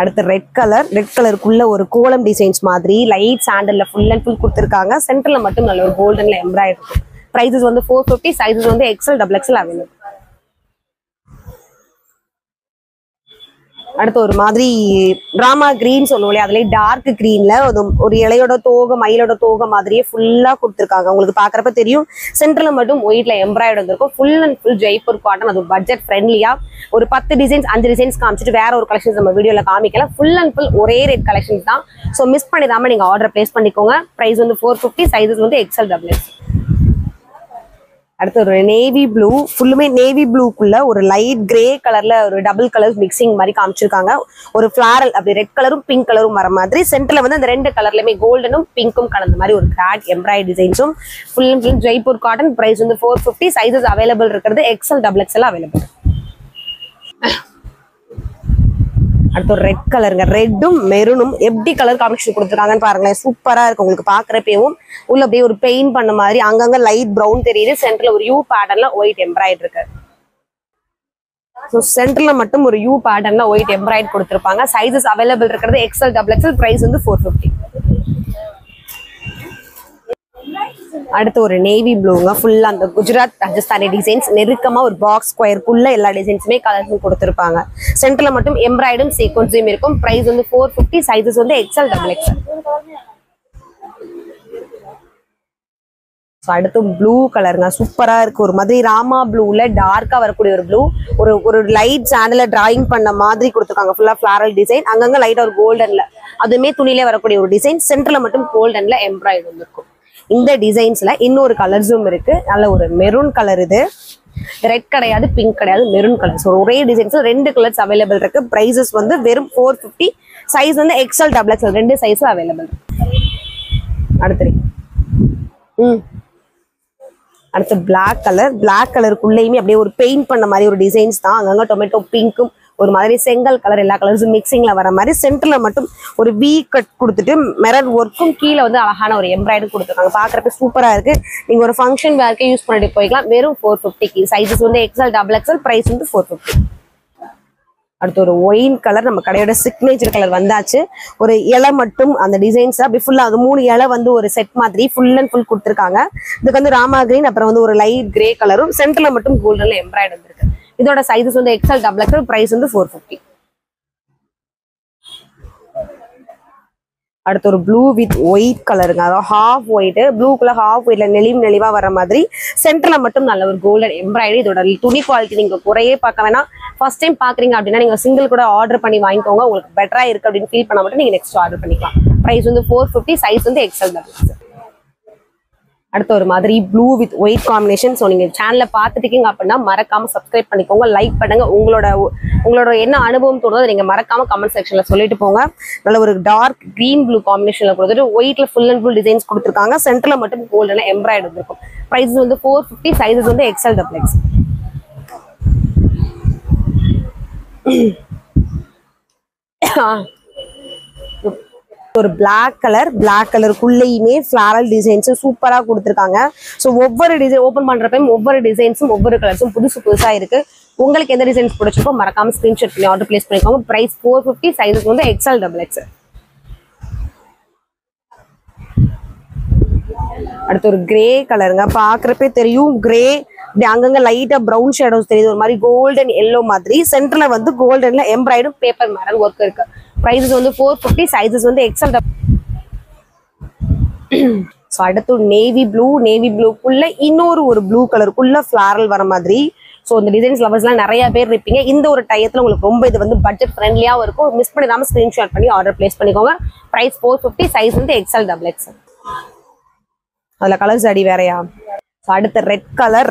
அடுத்து ரெட் கலருக்குள்ள ஒரு கோலம் டிசைன்ஸ் மாதிரி லைட் சாண்டல்ல ஃபுல் அண்ட் ஃபுல் கொடுத்துருக்காங்க. சென்டர்ல மட்டும் நல்ல ஒரு கோல்டன்ல எம்ப்ராய்டரி இருக்கும். பிரைஸஸ் வந்து 450. சைஸஸ் வந்து XL XXL அவைலபிள். அடுத்து ஒரு மாதிரி டிராமா கிரீன் சொல்லுவோம் இல்லையா, அதுலேயே டார்க் கிரீன்ல ஒரு இலையோட தோகை, மயிலோட தோகை மாதிரியே ஃபுல்லா கொடுத்துருக்காங்க. உங்களுக்கு பாக்குறப்ப தெரியும். சென்டர்ல மட்டும் ஒயிட்ல எம்ப்ராய்டரி வந்திருக்கும். Full and full Jaipur cotton. அது பட்ஜெட் ஃப்ரெண்ட்லியா ஒரு 10 டிசைன்ஸ் 5 டிசைன்ஸ் காமிச்சிட்டு வேற ஒரு கலெக்ஷன்ஸ் நம்ம வீடியோல காமிக்கல. ஃபுல் அண்ட் ஃபுல் ஒரே ரேட் கலெக்ஷன்ஸ் தான். ஸோ மிஸ் பண்ணிடாம நீங்க ஆர்டர் பிளேஸ் பண்ணிக்கோங்க. பிரைஸ் வந்து 450. சைஸஸ் வந்து XL XXL. அடுத்து ஒரு நேவி ப்ளூ. ஃபுல்லுமே நேவி ப்ளூக்குள்ள ஒரு லைட் கிரே கலர்ல ஒரு டபுள் கலர்ஸ் மிக்சிங் மாதிரி காமிச்சிருக்காங்க. ஒரு ஃபிளாரல் அப்படி ரெட் கலரும் பிங்க் கலரும் வர மாதிரி. சென்டர்ல வந்து அந்த 2 கலர்லயுமே கோல்டனும் பிங்க்கும் கலந்த மாதிரி ஒரு கிராட் எம்ப்ராய்டரி டிசைன்ஸும். Full and full Jaipur cotton. Price வந்து 450. சைஸஸ் அவைலபிள் இருக்கிறது XL XXL அவைலபிள். அடுத்து ஒரு ரெட் கலருங்க. ரெட்டும் மெரூனும் எப்படி கலர் காம்பினேஷன் கொடுத்துருக்காங்கன்னு பாருங்களேன். சூப்பரா இருக்கு. உங்களுக்கு பாக்குறப்பவும் உள்ள அப்படியே ஒரு பெயிண்ட் பண்ண மாதிரி அங்கங்க லைட் ப்ரௌன் தெரியுது. சென்டர்ல ஒரு யூ பேட்டர்ன்ல ஒயிட் எம்ப்ராய்டரி இருக்கு. ஸோ சென்டர்ல மட்டும் ஒரு யூ பேட்டர்ன்ல ஒயிட் எம்ப்ராய்டரி கொடுத்துருப்பாங்க. சைஸஸ் அவைலபிள் இருக்கிறது XL XXL. பிரைஸ் வந்து 450. அடுத்து ஒரு நேவி ப்ளூங்க. ஃபுல்லா அந்த குஜராத் ராஜஸ்தானி டிசைன்ஸ் நெருக்கமா ஒரு பாக்ஸ் ஸ்கொயருக்குள்ள எல்லா டிசைன்ஸுமே கலர்ஸும் கொடுத்துருப்பாங்க. சென்டர்ல மட்டும் எம்ப்ராய்டும் சீக்வன்ஸும் இருக்கும். பிரைஸ் வந்து 450. சைஸஸ் வந்து XL XXL. அடுத்து ப்ளூ கலருங்க. சூப்பரா இருக்கு. ஒரு மாதிரி ராமா ப்ளூல டார்க்கா வரக்கூடிய ஒரு ப்ளூ. ஒரு லைட் சாண்டல டிராயிங் பண்ண மாதிரி கொடுத்துருக்காங்க. ஃபுல்லா ஃபிளாரல் டிசைன். அங்கங்க லைட்டா ஒரு கோல்டன்ல அதுமே துணியிலே வரக்கூடிய ஒரு டிசைன். சென்டர்ல மட்டும் கோல்டன்ல எம்ப்ராய்டரி இருக்கும். இந்த டிசைன்ஸ்ல இன்னொரு கலர்ஸும் இருக்கு. நல்ல ஒரு மெரூன் கலர். இது ரெட் கிடையாது, பிங்க் கிடையாது, மெரூன் கலர். ஸோ ஒரே டிசைன்ஸ்ல 2 கலர்ஸ் அவைலபிள் இருக்கு. பிரைசஸ் வந்து வெறும் 450. சைஸ் வந்து XL XXL 2 சைஸ் அவைலபிள் இருக்கு. அடுத்து பிளாக் கலருக்குள்ளேயுமே அப்படியே ஒரு பெயிண்ட் பண்ண மாதிரி ஒரு டிசைன்ஸ் தான். அங்கங்க டொமேட்டோ பிங்க்கும் ஒரு மாதிரி செங்கல் கலர் எல்லா கலர்ஸும் மிக்சிங்ல வர மாதிரி சென்டர்ல மட்டும் ஒரு வி கட் கொடுத்துட்டு மிரர் ஒர்க்கும் கீழே வந்து அழகான ஒரு எம்ப்ராய்டரி கொடுத்துருக்காங்க. பாக்குறப்ப சூப்பரா இருக்கு. நீங்க ஒரு ஃபங்க்ஷன் வேர்க்கே யூஸ் பண்ணிட்டு போய்க்கலாம். வெறும் 450க்கு. சைஸஸ் வந்து எக்ஸ்எல் டபுள் எக்ஸ்எல், பிரைஸ் வந்து 450. அடுத்து ஒரு ஒயின் கலர் நம்ம கடையோட சிக்னேச்சர் கலர் வந்தாச்சு. ஒரு இலை மட்டும் அந்த டிசைன்ஸ் அப்படி ஃபுல்லா அது 3 இலை வந்து ஒரு செட் மாதிரி ஃபுல் அண்ட் ஃபுல் கொடுத்துருக்காங்க. இதுக்கு வந்து ராமா கிரீன், அப்புறம் வந்து ஒரு லைட் கிரே கலரும் சென்டர்ல மட்டும் கோல்டன்ல எம்ப்ராய்டரி வந்துருக்கு. இதோட சைஸஸ் வந்து எக்ஸ்எல் டபுள் எக்ஸ்எல், பிரைஸ் வந்து 450. அடுத்து ஒரு ப்ளூ வித் ஒயிட் கலருங்க. அதாவது ஹாஃப் ஒயிட் ப்ளூக்குள்ள ஹாஃப் ஒயிட்ல நெளிவா வர மாதிரி சென்டர்ல மட்டும் நல்ல ஒரு கோல்டன் எம்ப்ராய்டரி. இதோட துணி குவாலிட்டி நீங்க குறையே பார்க்க வேணாம். ஃபர்ஸ்ட் டைம் பாக்குறீங்க அப்படின்னா நீங்க சிங்கிள் கூட ஆர்டர் பண்ணி வாங்கிக்கோங்க. உங்களுக்கு பெட்டரா இருக்கு அப்படின்னு ஃபீல் பண்ண மட்டும் நீங்க நெக்ஸ்ட் ஆர்டர் பண்ணிக்கலாம். பிரைஸ் வந்து 450, சைஸ் வந்து எக்ஸ்எல் டபுள். அடுத்து ஒரு மாதிரி blue with white combination. So நீங்க சேனலை பார்த்துட்டீங்க அப்படின்னா மறக்காம சப்ஸ்கிரைப் பண்ணிக்கோங்க, லைக் பண்ணுங்க. உங்களோட என்ன அனுபவம் தோணுதோ நீங்க மறக்காம கமெண்ட் செக்ஷன்ல சொல்லிட்டு போங்க. நல்ல ஒரு டார்க் கிரீன் ப்ளூ காம்பினேஷன்ல கொடுத்துட்டு ஒயிட்ல ஃபுல் அண்ட் ஃபுல் டிசைன்ஸ் கொடுத்துருக்காங்க. சென்டர்ல மட்டும் கோல்டன் எம்ப்ராய்டரி இருக்கும். பிரைஸ் வந்து 450, சைஸஸ் வந்து எக்ஸ்எல் டபுள் எக்ஸ். ஒரு பிளாக் கலருக்குள்ளேயுமே ஃபிளாரல் டிசைன்ஸ் சூப்பரா கொடுத்துருக்காங்க. ஸோ ஒவ்வொரு டிசைன் ஓப்பன் பண்றப்பையும் ஒவ்வொரு டிசைன்ஸும் ஒவ்வொரு கலர்ஸும் புதுசா இருக்கு. உங்களுக்கு எந்த டிசைன்ஸ் பிடிச்சிருக்கோ மறக்காம ஸ்கிரீன்ஷாட் பண்ணி ஆர்டர் பிளேஸ் பண்ணிக்கோங்க. பிரைஸ் 450, சைஸஸ் வந்து எக்ஸ்எல் டபுள் எக்ஸ். அடுத்து ஒரு கிரே கலருங்க. பாக்குறப்பே தெரியும் கிரே அங்கங்க லைட்டா பிரவுன் ஷேடோஸ் தெரியுது. ஒரு மாதிரி கோல்டன் எல்லோ மாதிரி சென்டர்ல வந்து கோல்டன்ல எம்ப்ராய்டும் பேப்பர் மேரல் ஒர்க் இருக்கு. பிரைஸஸ் வந்து 450, சைஸஸ் வந்து எக்ஸ்எல். ஸோ அடுத்து நேவி ப்ளூக்குள்ள இன்னொரு ஒரு ப்ளூ கலருக்குள்ள ஃபிளாரல் வர மாதிரி. ஸோ இந்த டிசைன்ஸ் லவர்ஸ்லாம் நிறைய பேர் இருப்பீங்க. இந்த ஒரு டயத்துல உங்களுக்கு ரொம்ப இது வந்து பட்ஜெட் ஃப்ரெண்ட்லியாகவும் இருக்கும். மிஸ் பண்ணிடாம ஸ்கிரீன்ஷாட் பண்ணி ஆர்டர் பிளேஸ் பண்ணிக்கோங்க. பிரைஸ் 450, சைஸ் வந்து எக்ஸ்எல் டபுள் எக்ஸ். அதுல கலர்ஸ் அடி வேறையா. அடுத்த ரெட் கலர்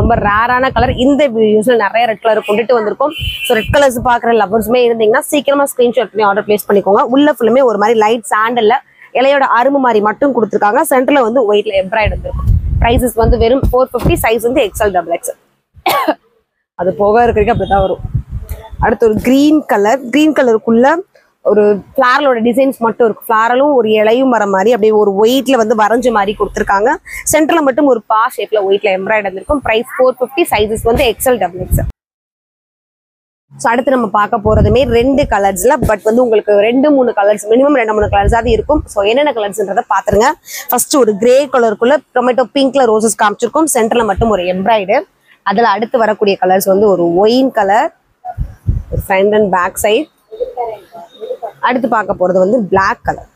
ரொம்ப ரேரான கலர். இந்த வீடியோஸ்ல நிறைய ரெட் கலர் கொண்டுட்டு வந்திருக்கோம். ஸோ ரெட் கலர்ஸ் பாக்குற லவர்ஸுமே இருந்தீங்கன்னா சீக்கிரமா ஸ்கிரீன்ஷாட் பண்ணி ஆர்டர் பிளேஸ் பண்ணிக்கோங்க. உள்ள ஃபுல்லுமே ஒரு மாதிரி லைட் சாண்டல்ல இலையோட அரும்பு மாதிரி மட்டும் கொடுத்துருக்காங்க. சென்டர்ல வந்து ஒயிட்ல எம்ப்ராய்டரி இருக்கும். பிரைசஸ் வந்து வெறும் 450, சைஸ் வந்து எக்ஸ்எல் டபுள் எக்ஸ். அது போக இருக்கிறதுக்கு அப்படிதான் வரும். அடுத்து ஒரு கிரீன் கலருக்குள்ள ஒரு ஃபிளாரலோட டிசைன்ஸ் மட்டும் இருக்கு. ஃபிளாரலும் ஒரு இலையும் வர மாதிரி அப்படியே ஒரு ஒயிட்ல வந்து வரைஞ்ச மாதிரி கொடுத்துருக்காங்க. சென்டர்ல மட்டும் ஒரு பா ஷேப்ல ஒயிட்ல எம்ப்ராய்டரி இருக்கும். பிரைஸ் 450, சைஸஸ் வந்து எக்ஸ்எல் டபுள் எக்ஸ். ஸோ அடுத்து நம்ம பார்க்க போறதுமே 2 கலர்ஸ்ல, பட் வந்து உங்களுக்கு 2-3 கலர்ஸ் மினிமம் 2-3 கலர்ஸாவது இருக்கும். ஸோ என்னென்ன கலர்ஸ்ன்றதை பாத்துருங்க. ஃபர்ஸ்ட் ஒரு கிரே கலருக்குள்ள டொமேட்டோ பிங்க்ல ரோசஸ் காமிச்சிருக்கும். சென்டர்ல மட்டும் ஒரு எம்ப்ராய்டரி. அதுல அடுத்து வரக்கூடிய கலர்ஸ் வந்து ஒரு ஒயின் கலர், ஒரு ஃப்ரண்ட் அண்ட் பேக் சைட். அடுத்து பார்க்க போறது வந்து பிளாக் கலர்.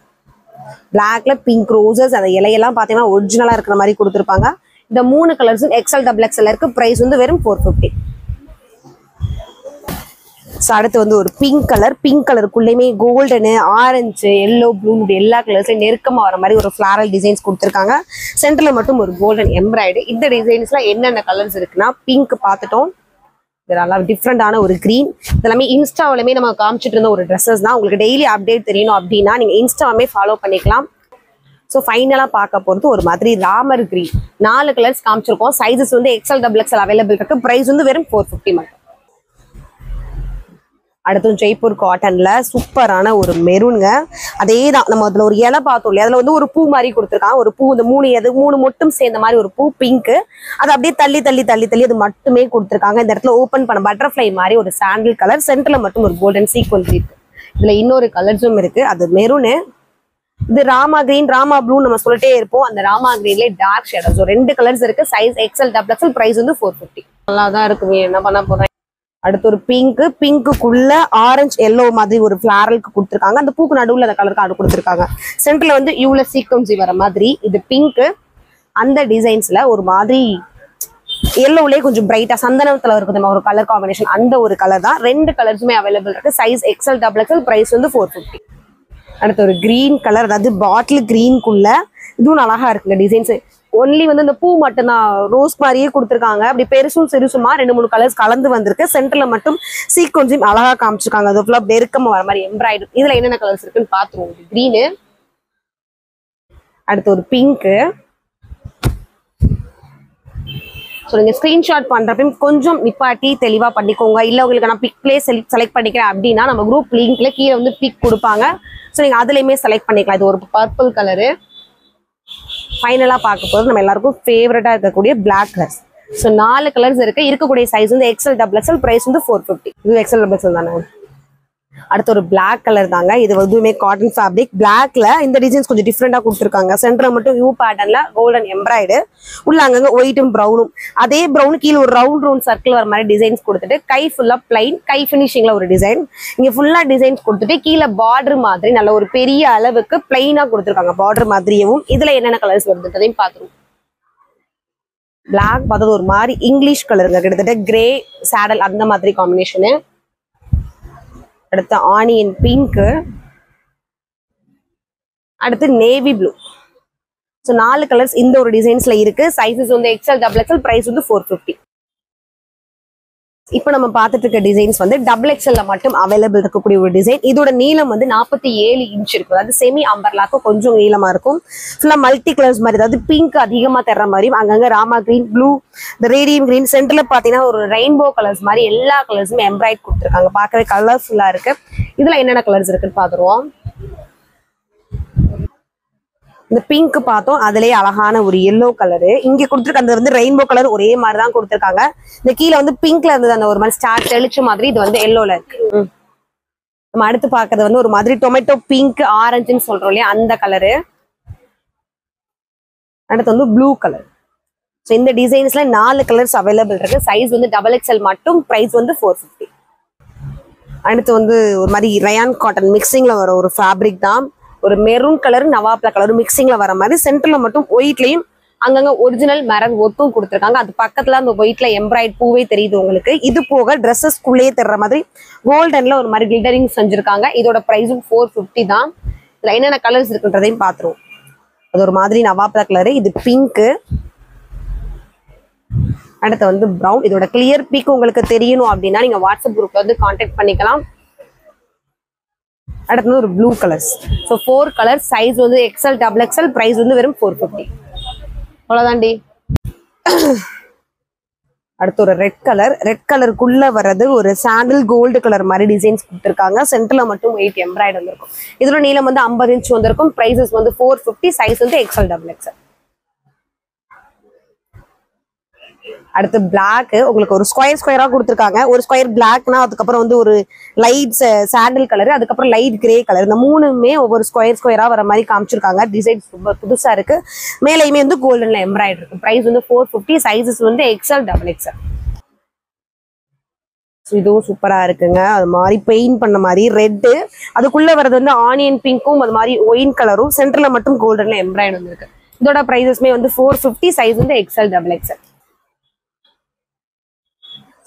பிளாக்ல பிங்க் ரோசஸ் அந்த இலையெல்லாம் பாத்தீங்கன்னா ஒரிஜினலா இருக்கிற மாதிரி கொடுத்துருப்பாங்க. இந்த 3 கலர்ஸும் எக்ஸ்எல் டபுள் எக்ஸ்எல் இருக்கு. பிரைஸ் வந்து வெறும் 450. ஸோ அடுத்து வந்து ஒரு பிங்க் கலருக்குள்ளேயுமே கோல்டனு, ஆரஞ்சு, எல்லோ, ப்ளூ எல்லா கலர்ஸ்லையும் நெருக்கமா வர மாதிரி ஒரு ஃபிளாரல் டிசைன்ஸ் கொடுத்துருக்காங்க. சென்டர்ல மட்டும் ஒரு கோல்டன் எம்ப்ராய்டரி. இந்த டிசைன்ஸ்ல என்னென்ன கலர்ஸ் இருக்குன்னா பிங்க் பார்த்துட்டோம், நல்லா டிஃப்ரெண்டான ஒரு கிரீன். இதெல்லாமே இன்ஸ்டாவிலுமே நம்ம காமிச்சிட்டு இருந்த ஒரு ட்ரெஸ்ஸஸ் தான். உங்களுக்கு டெய்லி அப்டேட் தெரியணும் அப்படின்னா நீங்க இன்ஸ்டாவுமே ஃபாலோ பண்ணிக்கலாம். ஸோ ஃபைனலா பார்க்க போறது ஒரு மாதிரி ராமர் கிரீன். 4 கலர்ஸ் காமிச்சிருக்கோம். சைஸஸ் வந்து எக்ஸ்எல் டபுள் எக்ஸ்எல் அவைலபிள் இருக்கு. பிரைஸ் வந்து வெறும் 450 மட்டும். அடுத்து ஜெய்ப்பூர் காட்டன்ல சூப்பரான ஒரு மெரூனுங்க. அதே தான் நம்ம அதுல ஒரு இலை பார்த்தோம் இல்லையா, அதுல வந்து ஒரு பூ மாதிரி கொடுத்துருக்காங்க. ஒரு பூ, இந்த 3 மொட்டும் சேர்ந்த மாதிரி ஒரு பூ பிங்க். அது அப்படியே தள்ளி அது மட்டுமே கொடுத்துருக்காங்க. இந்த இடத்துல ஓப்பன் பண்ண பட்டர்ஃபிளை மாதிரி ஒரு சாண்டில் கலர். சென்டர்ல மட்டும் ஒரு கோல்டன் சீக்வன்ஸ் இருக்கு. இதுல இன்னொரு கலர்ஸும் இருக்கு, அது மெரூனு. இது ராமா கிரீன், ராமா ப்ளூ நம்ம சொல்லிட்டே இருப்போம். அந்த ராமா கிரீன்லேயே டார்க் ஷேடோ. ஸோ 2 கலர்ஸ் இருக்கு. Size XL double XL. Price வந்து 450. நல்லா தான் இருக்குமே, என்ன பண்ண போறேன். அடுத்து ஒரு பிங்க்குள்ள ஆரஞ்சு எல்லோ மாதிரி ஒரு ஃபிளாரலுக்கு கொடுத்துருக்காங்க. அந்த பூக்கு நடுவில் அந்த கலருக்கு ஆடு கொடுத்துருக்காங்க. சென்டர்ல வந்து இவ்வளோ சீக்வன்சி வர மாதிரி இது பிங்க். அந்த டிசைன்ஸ்ல ஒரு மாதிரி எல்லோலயே கொஞ்சம் பிரைட்டா சந்தனத்துல இருக்குது ஒரு கலர் காம்பினேஷன். அந்த ஒரு கலர் தான். 2 கலர்ஸுமே அவைலபிள் இருக்கு. Size XL double XL. Price வந்து 450. அடுத்து ஒரு கிரீன் கலர், அதாவது பாட்டில் கிரீனுக்குள்ள இதுவும் அழகா இருக்குங்க டிசைன்ஸ். ஒன்லி வந்து இந்த பூ மட்டும்தான் ரோஸ் மாதிரியே கொடுத்துருக்காங்க. அப்படி பெருசும் சிறுசுமா 2-3 கலர்ஸ் கலந்து வந்திருக்கு. சென்டர்ல மட்டும் சீக்வன்ஸும் அழகா காமிச்சிருக்காங்க. அது ஃபுல்லா நெருக்கமா வர மாதிரி எம்ப்ராய்டரி. இதுல என்னென்ன கலர்ஸ் இருக்குன்னு பாத்துருவோம். கிரீனு, அடுத்து ஒரு பிங்க், ஸோ நீங்கள் ஸ்க்ரீன்ஷாட் பண்ணுறப்பையும் கொஞ்சம் நிப்பாட்டி தெளிவாக பண்ணிக்கோங்க. இல்லை உங்களுக்கு நான் பிக்லேயே செலக்ட் பண்ணிக்கிறேன் அப்படின்னா நம்ம குரூப் லிங்க்ல கீழே வந்து பிக் கொடுப்பாங்க. ஸோ நீங்கள் அதுலேயுமே செலக்ட் பண்ணிக்கலாம். இது ஒரு பர்பிள் கலரு. ஃபைனலாக பார்க்க போது நம்ம எல்லாருக்கும் ஃபேவரட்டாக இருக்கக்கூடிய பிளாக் கலர்ஸ். ஸோ 4 கலர்ஸ் இருக்கு. இருக்கக்கூடிய சைஸ் வந்து XL XXL, ப்ரைஸ் வந்து 450. இது XL XXL தானே. அடுத்து ஒரு பிளாக் கலர் தாங்க. இது எதுவுமே காட்டன் ஃபேப்ரிக். பிளாக்ல இந்த டிசைன்ஸ் கொஞ்சம் டிஃப்ரெண்டா கொடுத்துருக்காங்க. சென்டர்ல மட்டும் யூ பேட்டர்ன்ல கோல்டன் எம்ப்ராய்டு, உள்ள அங்கங்க ஒயிட்டும் ப்ரௌனும். அதே ப்ரௌன் கீழே ஒரு ரவுண்ட் சர்க்கிள் வர மாதிரி டிசைன்ஸ் கொடுத்துட்டு கை ஃபுல்லா பிளைன், கை ஃபினிஷிங்ல ஒரு டிசைன். இங்க ஃபுல்லா டிசைன்ஸ் கொடுத்துட்டு கீழே பார்டர் மாதிரி நல்ல ஒரு பெரிய அளவுக்கு பிளைனா கொடுத்துருக்காங்க பார்டர் மாதிரியவும். இதுல என்னென்ன கலர்ஸ் வருதுன்றதையும் பார்த்துருவோம். பிளாக் பார்த்தது ஒரு மாதிரி இங்கிலீஷ் கலருங்க, கிட்டத்தட்ட கிரே சாடல் அந்த மாதிரி காம்பினேஷனு. அடுத்து ஆனியன் பிங்க், அடுத்து நேவி ப்ளூ. ஸோ 4 கலர்ஸ் இந்த ஒரு டிசைன்ஸ்ல இருக்கு. சைஸஸ் வந்து XL XXL, பிரைஸ் வந்து 450. இப்போ நம்ம பார்த்துட்டு இருக்க டிசைன்ஸ் வந்து XXL மட்டும் அவைலபிள் இருக்கக்கூடிய ஒரு டிசைன். இதோட நீளம் வந்து 47 இன்ச் இருக்கும். அதாவது செமி அம்பர்லாக்கு கொஞ்சம் நீளமா இருக்கும். ஃபுல்லா மல்டி கலர்ஸ் மாதிரி, அதாவது பிங்க் அதிகமா தர்ற மாதிரியும் அங்கங்க ராமா கிரீன், ப்ளூ, இந்த ரேடியம் கிரீன், சென்டர்ல பாத்தீங்கன்னா ஒரு ரெயின்போ கலர்ஸ் மாதிரி எல்லா கலர்ஸுமே எம்ப்ராய்ட் கொடுத்துருக்காங்க. பார்க்கவே கலர்ஃபுல்லா இருக்கு. இதுல என்னென்ன கலர்ஸ் இருக்குன்னு பாத்துருவோம். இந்த பிங்க் பார்த்தோம், அதுலயே அழகான ஒரு எல்லோ கலரு. இங்க கொடுத்துருக்க அந்த வந்து ரெயின்போ கலர் ஒரே மாதிரிதான் கொடுத்துருக்காங்க. இந்த கீழே வந்து பிங்க்ல இருந்தது அந்த ஒரு மாதிரி ஸ்டார் தெளிச்ச மாதிரி, இது வந்து எல்லோல இருக்கு. நம்ம அடுத்து பாக்குறது வந்து ஒரு மாதிரி டொமேட்டோ பிங்க் ஆரஞ்சுன்னு சொல்றோம் இல்லையா, அந்த கலரு. அடுத்து வந்து ப்ளூ கலர். ஸோ இந்த டிசைன்ஸ்ல 4 கலர்ஸ் அவைலபிள் இருக்கு. சைஸ் வந்து XXL மட்டும், பிரைஸ் வந்து 450. அடுத்து வந்து ஒரு மாதிரி ரயான் காட்டன் மிக்சிங்ல வர ஒரு ஃபேப்ரிக் தான். ஒரு மெரூன் கலர் நவாப்ல கலர் மிக்சிங்ல வர மாதிரி, சென்டர்ல மட்டும் ஒயிட்லயும் அங்கங்க ஒரிஜினல் மரம் ஒத்தும் கொடுத்துருக்காங்க. அது பக்கத்துல அந்த ஒயிட்ல எம்ப்ராய்ட் பூவே தெரியுது உங்களுக்கு. இது போக ட்ரெஸ்ஸஸ்குள்ளேயே தர்ற மாதிரி கோல்டன்ல ஒரு மாதிரி கிளிட்டரிங் செஞ்சிருக்காங்க. இதோட பிரைஸும் 450 தான். இதுல என்னென்ன கலர்ஸ் இருக்குன்றதையும் பாத்துருவோம். அது ஒரு மாதிரி நவாப்ல கலரு, இது பிங்க், அடுத்து வந்து ப்ரௌன். இதோட கிளியர் பிக் உங்களுக்கு தெரியணும் அப்படின்னா நீங்க வாட்ஸ்அப் குரூப்ல வந்து கான்டாக்ட் பண்ணிக்கலாம். அடுத்து ஒரு blue colours. So 4 colours, size வந்து XL XXL, பிரைஸ் வந்து வெறும் 450. அவ்வளோதாண்டி. அடுத்து ஒரு ரெட் கலர். ரெட் கலருக்குள்ள வர்றது ஒரு சாண்டில் கோல்டு கலர் மாதிரி டிசைன்ஸ் கொடுத்துருக்காங்க. சென்டர்ல மட்டும் 8 எம்ப்ராய்டு வந்திருக்கும். இதோட நீளம் வந்து 50 இன்ச் வந்திருக்கும். பிரைசஸ் வந்து 450. சைஸ் வந்து XL XXL. அடுத்து பிளாக். உங்களுக்கு ஒரு ஸ்கொயரா கொடுத்துருக்காங்க. ஒரு ஸ்கொயர் பிளாக்னா அதுக்கப்புறம் வந்து ஒரு லைட் சாண்டில் கலர், அதுக்கப்புறம் லைட் கிரே கலர். இந்த மூணுமே ஒவ்வொரு ஸ்கொயரா வர மாதிரி காமிச்சிருக்காங்க. டிசைன்ஸ் ரொம்ப புதுசா இருக்கு. மேலேயுமே வந்து கோல்டன்ல எம்ப்ராய்டரி இருக்கு. பிரைஸ் வந்து 450. சைஸஸ் வந்து XL XXL. இதுவும் சூப்பரா இருக்குங்க. அது மாதிரி பெயிண்ட் பண்ண மாதிரி ரெட்டு, அதுக்குள்ள வர்றது வந்து ஆனியன் பிங்க்கும் அது மாதிரி ஒயின் கலரும், சென்டர்ல மட்டும் கோல்டன்ல எம்ப்ராய்டரி வந்து இருக்கு. இதோட பிரைசஸ்மே வந்து 450. சைஸ் வந்து XL XXL.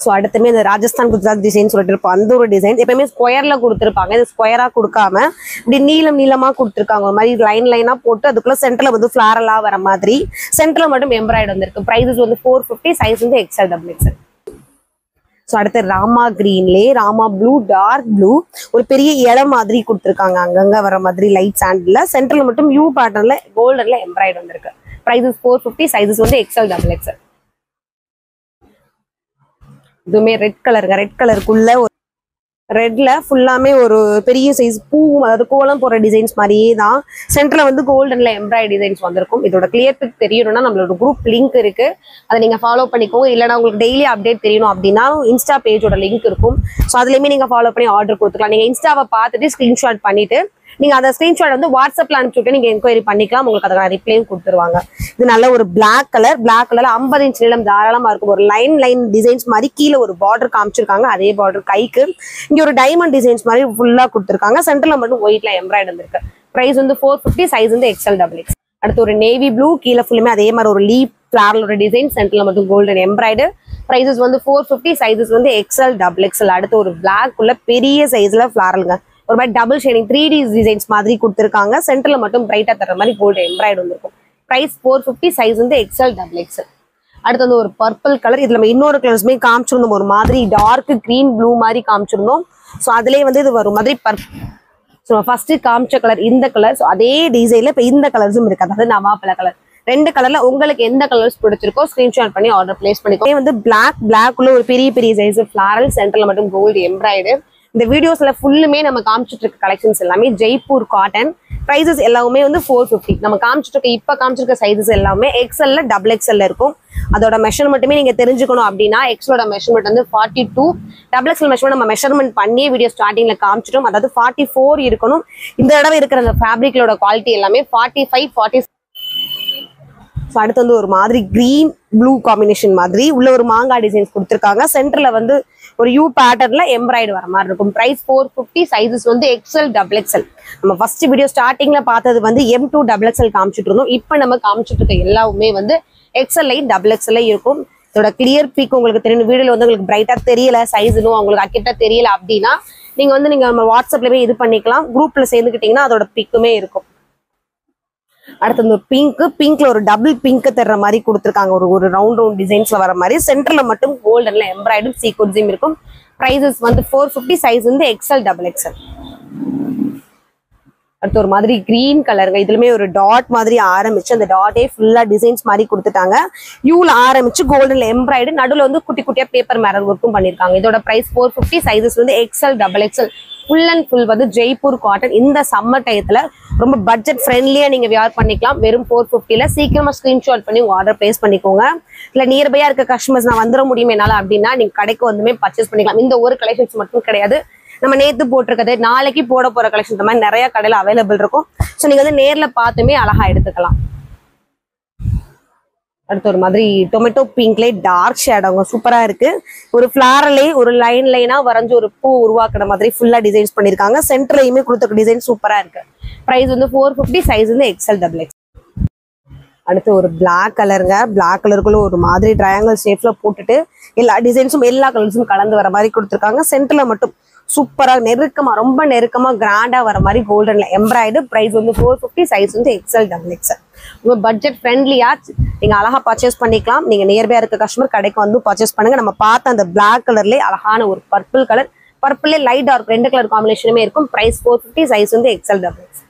ஸோ அடுத்துமே இந்த ராஜஸ்தான் குஜராத் டிசைன் சொல்லிட்டு இருப்போம். அந்த ஒரு டிசைன் எப்பயுமே ஸ்கொயர்ல கொடுத்துருப்பாங்க. இது ஸ்கொயரா கொடுக்காம இப்படி நீளமா கொடுத்துருக்காங்க. ஒரு மாதிரி லைனா போட்டு அதுக்குள்ள சென்டர்ல வந்து ஃபிளாரலா வர மாதிரி, சென்டர்ல மட்டும் எம்ப்ராய்டு வந்திருக்கு. பிரைசஸ் வந்து 450. சைஸ் வந்து XL XXL. ஸோ அடுத்து ராமா கிரீன்லே ராமா ப்ளூ, டார்க் ப்ளூ, ஒரு பெரிய இலை மாதிரி கொடுத்துருக்காங்க. அங்கங்க வர மாதிரி லைட் சாண்டில், சென்டர்ல மட்டும் யூ பேட்டர்ன்ல கோல்டன்ல எம்ப்ராய்டு வந்திருக்கு. பிரைசஸ் 450. சைஸஸ் வந்து XL XXL. இதுவுமே ரெட் கலருங்க. ரெட் கலருக்குள்ள ஒரு ரெட்ல ஃபுல்லாமே ஒரு பெரிய சைஸ் பூ, அதாவது கோலம் போற டிசைன்ஸ் மாதிரியே தான். சென்டர்ல வந்து கோல்டன்ல எம்ப்ராய்டரி டிசைன்ஸ் வந்திருக்கும். இதோட கிளியர் பிக் தெரியணும்னா நம்மளோட குரூப் லிங்க் இருக்கு, அதை நீங்க ஃபாலோ பண்ணிக்கோங்க. இல்லைன்னா உங்களுக்கு டெய்லி அப்டேட் தெரியணும் அப்படின்னா இன்ஸ்டா பேஜோட லிங்க் இருக்கும். ஸோ அதுலயுமே நீங்க ஃபாலோ பண்ணி ஆர்டர் கொடுத்துக்கலாம். நீங்க இன்ஸ்டாவை பார்த்துட்டு ஸ்கிரீன்ஷாட் பண்ணிட்டு நீங்க அந்த ஸ்கிரீன்ஷாட் வந்து வாட்ஸ்அப்ல அனுப்பிச்சுட்டு நீங்க என்கொயரி பண்ணிக்கலாம். உங்களுக்கு அதுக்கான ரிப்ளையும் கொடுத்துருவாங்க. இது நல்ல ஒரு பிளாக் கலர். பிளாக் கலர்ல 50 இன்ச் நீளம் தாராளமா இருக்கும். ஒரு லைன் டிசைன்ஸ் மாதிரி கீழே ஒரு பார்டர் காமிச்சிருக்காங்க. அதே பார்டர் கைக்கு இங்க ஒரு டைமண்ட் டிசைன்ஸ் மாதிரி ஃபுல்லா கொடுத்துருக்காங்க. சென்டர்ல மட்டும் ஒயிட்ல எம்ப்ராய்டு இருக்கு. பிரைஸ் வந்து 450. சைஸ் வந்து XL XXL. அடுத்து ஒரு நேவி ப்ளூ, கீழே ஃபுல்லுமே அதே மாதிரி ஒரு லீப் ஃபிளாரலோட டிசைன், சென்டர்ல மட்டும் கோல்டன் எம்ப்ராய்டு. பிரைசஸ் வந்து 450. சைஸஸ் வந்து XL XXL. அடுத்து ஒரு பிளாக் உள்ள பெரிய சைஸ்ல ஃபிளாரலுங்க. ஒரு மாதிரி டபுள் ஷேடிங் 3D டிசைன்ஸ் மாதிரி கொடுத்துருக்காங்க. சென்டர்ல மட்டும் பிரைட்டா தர மாதிரி கோல்டு எம்ப்ராய்டு வந்துருக்கும். பிரைஸ் 450. சைஸ் வந்து XL XXL. அடுத்து வந்து ஒரு பர்பிள் கலர். இதுல நம்ம இன்னொரு கலர்ஸுமே காமிச்சிருந்தோம். ஒரு மாதிரி டார்க் கிரீன் ப்ளூ மாதிரி காமிச்சிருந்தோம். ஸோ அதுலேயே வந்து இது ஒரு மாதிரி ஸோ ஃபர்ஸ்ட் காமிச்ச கலர் இந்த கலர். ஸோ அதே டிசைன்ல இப்போ இந்த கலர்ஸும் இருக்கு. அதாவது நவாப்பழ கலர். ரெண்டு கலர்ல உங்களுக்கு எந்த கலர்ஸ் பிடிச்சிருக்கோ ஸ்கிரீன்ஷாட் பண்ணி ஆர்டர் பிளேஸ் பண்ணிக்கோ. வந்து பிளாக் உள்ள ஒரு பெரிய பெரிய சைஸ் ஃபிளாரல், சென்டர்ல மட்டும் கோல்டு எம்ப்ராய்டு. இந்த வீடியோஸ்ல ஃபுல்லுமே நம்ம காமிச்சிட்டு இருக்க கலெக்ஷன்ஸ் எல்லாமே ஜெய்ப்பூர் காட்டன். பிரைசஸ் எல்லாமே வந்து 450. நம்ம காமிச்சிட்டு இருக்க இப்ப காமிச்சிருக்க சைஸஸ் எல்லாமே எக்ஸ்எல்ல டபுள் எக்ஸ்எல்ல இருக்கும். அதோட மெஷர்மெண்ட்டுமே நீங்க தெரிஞ்சுக்கணும் அப்படின்னா எக்ஸலோட மெஷர்மெண்ட் வந்து 42, டபுள் எக்ஸ்எல் மெஷர்மெண்ட் நம்ம மெஷர்மெண்ட் பண்ணி வீடியோ ஸ்டார்டிங்ல காமிச்சிட்டோம். அதாவது 44 இருக்கணும். இந்த தடவை இருக்கிற அந்த ஃபேப்ரிக்லோட குவாலிட்டி எல்லாமே 45, 46. அடுத்து வந்து ஒரு மாதிரி கிரீன் ப்ளூ காம்பினேஷன் மாதிரி உள்ள ஒரு மாங்காய் டிசைன்ஸ் கொடுத்துருக்காங்க. சென்டர்ல வந்து ஒரு யூ பேட்டர்ன்ல எம்ப்ராய்டு வர மாதிரி இருக்கும். பிரைஸ் 450. சைஸஸ் வந்து எக்ஸ்எல் டபுள் எக்ஸ்எல். நம்ம ஃபர்ஸ்ட் வீடியோ ஸ்டார்டிங்ல பார்த்தது வந்து M2 டபுள் எக்ஸ்எல் காமிச்சிட்டு இருந்தோம். இப்போ நம்ம காமிச்சிட்டு இருக்க எல்லாமே வந்து எக்ஸ்எல் டபுள் எக்ஸ்எல் இருக்கும். இதோட கிளியர் பீக் உங்களுக்கு தெரியும். வீடியோல வந்து உங்களுக்கு பிரைட்டா தெரியல, சைஸ்னும் உங்களுக்கு அக்கெட்டா தெரியல அப்படின்னா நீங்க வந்து நம்ம வாட்ஸ்அப்லயே இது பண்ணிக்கலாம். குரூப்ல சேர்ந்துக்கிட்டீங்கன்னா அதோட பிக்குமே இருக்கும். அடுத்து இந்த பிங்க்ல ஒரு டபுள் பிங்க் தர்ற மாதிரி கொடுத்துருக்காங்க. ஒரு ரவுண்ட் டிசைன்ஸ்ல வர மாதிரி சென்டர்ல மட்டும் கோல்டன்ல எம்ப்ராய்டும் சீக்வன்ஸும் இருக்கும். பிரைசஸ் வந்து 450. சைஸ் வந்து எக்ஸ்எல் டபுள் எக்ஸ்எல். அடுத்து ஒரு மாதிரி கிரீன் கலருங்க. இதுலயுமே ஒரு டாட் மாதிரி ஆரம்பிச்சு அந்த டாட்டே ஃபுல்லா டிசைன்ஸ் மாதிரி கொடுத்துட்டாங்க. யூல ஆரம்பிச்சு கோல்டன்ல எம்ப்ராய்டு, நடுவில் வந்து குட்டி குட்டியா பேப்பர் மேரல் ஒர்க்கும் பண்ணிருக்காங்க. இதோட பிரைஸ் 450. சைஸஸ் வந்து XL double XL. Full and full வந்து ஜெய்ப்பூர் காட்டன். இந்த சம்மர் டயத்துல ரொம்ப பட்ஜெட் ஃப்ரெண்ட்லியா நீங்க வியர் பண்ணிக்கலாம். வெறும் 450ல சீக்கிரமா ஸ்கிரீன்ஷாட் பண்ணி உங்க ஆர்டர் பிளேஸ் பண்ணிக்கோங்க. இல்ல நியர்பையா இருக்க கஸ்டமர்ஸ் நான் வந்துட முடியும் என்னால அப்படின்னா நீங்க கடைக்கு வந்துமே பர்ச்சேஸ் பண்ணிக்கலாம். இந்த ஒரு கலெக்ஷன்ஸ் மட்டும் கிடையாது, நம்ம நேத்து போட்டிருக்கிறது நாளைக்கு போட போற கலெக்ஷன் இந்த மாதிரி நிறைய கடையில அவைலபிள் இருக்கும். ஸோ நீங்க வந்து நேர்ல பார்த்துமே அழகா எடுத்துக்கலாம். அடுத்து ஒரு மாதிரி டொமேட்டோ பிங்க்லே டார்க் ஷேடோங்க சூப்பரா இருக்கு. ஒரு ஃபிளாரலே ஒரு லைனா வரைஞ்சு ஒரு பூ உருவாக்குற மாதிரி ஃபுல்லா டிசைன்ஸ் பண்ணிருக்காங்க. சென்டர்லயுமே கொடுத்த டிசைன் சூப்பரா இருக்கு. பிரைஸ் வந்து 450. சைஸ் வந்து எக்ஸ்எல் டபுள் எக்ஸ். அடுத்து ஒரு பிளாக் கலருங்க. பிளாக் கலருக்குள்ள ஒரு மாதிரி ட்ரையாங்கிள் ஷேப்ல போட்டுட்டு எல்லா டிசைன்ஸும் எல்லா கலர்ஸும் கலந்து வர மாதிரி கொடுத்துருக்காங்க. சென்டர்ல மட்டும் சூப்பரா நெருக்கமா ரொம்ப நெருக்கமா கிராண்டா வர மாதிரி கோல்டன்ல எம்ப்ராய்டு. பிரைஸ் வந்து 450. சைஸ் வந்து எக்ஸ்எல் டபுள் எக்ஸ்எல். உங்க பட்ஜெட் ஃப்ரெண்ட்லியா நீங்க அழகா பர்ச்சேஸ் பண்ணிக்கலாம். நீங்க நியர்பையா இருக்க கஸ்டமர் கடைக்கு வந்து பர்ச்சேஸ் பண்ணுங்க. நம்ம பார்த்த அந்த பிளாக் கலர்லயே அழகான ஒரு பர்பிள் கலர், பர்பிள்லே லைட் டார்க் ரெண்டு கலர் காம்பினேஷனுமே இருக்கும். பிரைஸ் 450. சைஸ் வந்து எக்ஸ்எல் டபுள் எக்ஸ்.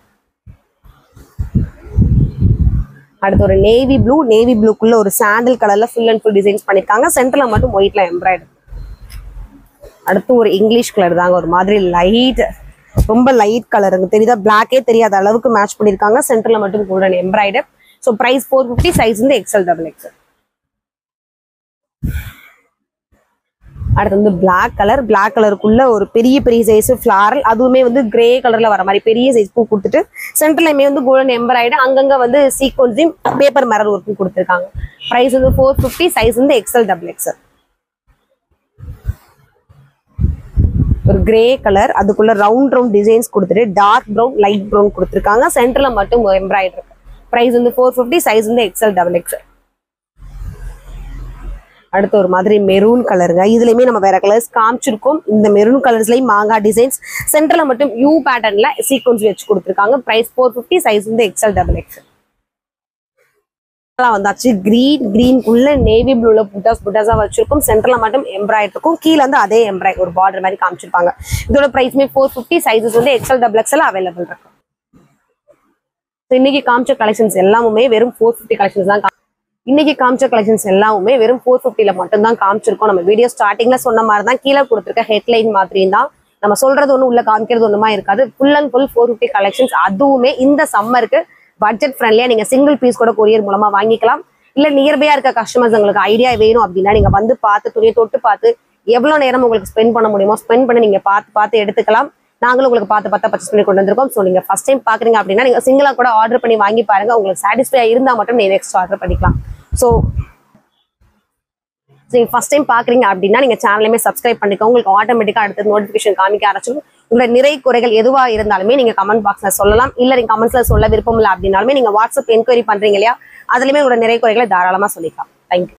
அடுத்து ஒரு நேவி ப்ளூக்குள்ள ஒரு சாண்டில் கலர்ல ஃபுல் அண்ட் ஃபுல் டிசைன்ஸ் பண்ணிருக்காங்க. சென்டர்ல மட்டும் ஒயிட்ல எம்ப்ராய்டு. அடுத்து ஒரு இங்கிலீஷ் கலர் தாங்க. ஒரு மாதிரி லைட், ரொம்ப லைட் கலருங்க. தெரியுதா? பிளாக்கே தெரியாத அளவுக்கு மேட்ச் பண்ணிருக்காங்க. சென்டர்ல மட்டும் கோல்டன் எம்ப்ராய்டு. So price 450. சைஸ் வந்து எக்ஸ்எல் டபுள் எக்ஸ்எல். அடுத்து வந்து பிளாக் கலருக்குள்ள ஒரு பெரிய பெரிய சைஸ் ஃபிளாரல், அதுவுமே வந்து கிரே கலர்ல வர மாதிரி பெரிய சைஸ் பூ கொடுத்துட்டு சென்டர்லயுமே வந்து கோல்டன் எம்ப்ராய்டு, அங்கங்க வந்து சீக்வன்ஸையும் பேப்பர் மேரல் ஒர்க்கும் கொடுத்துருக்காங்க. பிரைஸ் வந்து 450. சைஸ் வந்து எக்ஸ்எல் டபுள் எக்ஸ்எல். ஒரு கிரே கலர், அதுக்குள்ள ரவுண்ட் டிசைன்ஸ் கொடுத்துட்டு டார்க் ப்ரௌன் லைட் ப்ரௌன் கொடுத்துருக்காங்க. சென்டர்ல மட்டும் எம்ப்ராய்டு இருக்கு. பிரைஸ் வந்து 450. சைஸ் வந்து எக்ஸ்எல் டபுள் எக்ஸ்எல். அடுத்து ஒரு மாதிரி மெரூன் கலருங்க. இதுலயுமே நம்ம வேற கலர்ஸ் காமிச்சிருக்கோம். இந்த மெரூன் கலர்ஸ்லயும் மாங்காய் டிசைன்ஸ், சென்டர்ல மட்டும் யூ பேட்டர்ன்ல சீக்வன்ஸ் வச்சு கொடுத்துருக்காங்க. பிரைஸ் 450. சைஸ் வந்து எக்ஸ்எல் டபுள் எக்ஸ்எல். வந்தாச்சு கிரீன்குள்ள நேவி ப்ளூல புட்டாஸா வச்சிருக்கும். சென்டர்ல மட்டும் எம்ப்ராய்டு இருக்கும். கீழே வந்து அதே எம்ப்ராய்டு ஒரு பார்டர் மாதிரி காமிச்சிருப்பாங்க. இதோட பிரைஸ்மே 450. சைஸஸ் வந்து எக்ஸ்எல் டபுள் எக்ஸ்எல் அவைலபிள் இருக்கும். இன்னைக்கு காமிச்ச கலெக்ஷன்ஸ் எல்லாமே வெறும் 450 கலெக்ஷன்ஸ் தான். இன்னைக்கு காமிச்ச கலெக்ஷன்ஸ் எல்லாமே வெறும் 450ல மட்டும் தான் காமிச்சிருக்கோம். நம்ம வீடியோ ஸ்டார்டிங்ல சொன்ன மாதிரி தான் கீழே கொடுத்துருக்க ஹெட்லைன் மாதிரி தான். நம்ம சொல்றது ஒண்ணு உள்ள காமிக்கிறது ஒண்ணுமா இருக்காது. Full and full 450 collections. அதுவுமே இந்த சம்மருக்கு பட்ஜெட் ஃப்ரெண்ட்லியா நீங்க சிங்கிள் பீஸ் கூட கொரியர் மூலமா வாங்கிக்கலாம். இல்ல நியர்பையா இருக்க கஸ்டமர்ஸ் உங்களுக்கு ஐடியா வேணும் அப்படின்னா நீங்க வந்து பார்த்து துணியை தொட்டு பார்த்து எவ்வளவு நேரம் உங்களுக்கு ஸ்பெண்ட் பண்ண முடியுமோ ஸ்பெண்ட் பண்ணி நீங்க பார்த்து எடுத்துக்கலாம். நாங்களும் உங்களுக்கு பார்த்து பர்ச்சேஸ் பண்ணி கொண்டு வந்திருக்கோம். ஸோ நீங்க ஃபர்ஸ்ட் டைம் பாக்குறீங்க அப்படின்னா நீங்க சிங்கிளா கூட ஆர்டர் பண்ணி வாங்கி பாருங்க. உங்களுக்கு சாட்டிஸ்ஃபை இருந்தா மட்டும் நீங்க நெக்ஸ்ட் ஆர்டர் பண்ணிக்கலாம். ஸோ நீங்க ஃபர்ஸ்ட் டைம் பாக்குறீங்க அப்படின்னா நீங்க சேனலுமே சப்ஸ்கிரைப் பண்ணிக்கோங்க. உங்களுக்கு ஆட்டோமேட்டிக்கா அடுத்த நோட்டிபிகேஷன் காமிக்க ஆரம்பிச்சிடும். உங்களோட நிறை குறைகள் எதுவா இருந்தாலுமே நீங்க கமெண்ட் பாக்ஸ்ல சொல்லலாம். இல்ல நீங்க கமெண்ட்ஸ்ல சொல்ல விருப்பம் இல்லை அப்படின்னாலுமே நீங்க வாட்ஸ்அப் என்கொயரி பண்றீங்க இல்லையா, அதுலயுமே உங்களோட நிறை குறைகளை தாராளமா சொல்லிக்கலாம். தேங்க்யூ.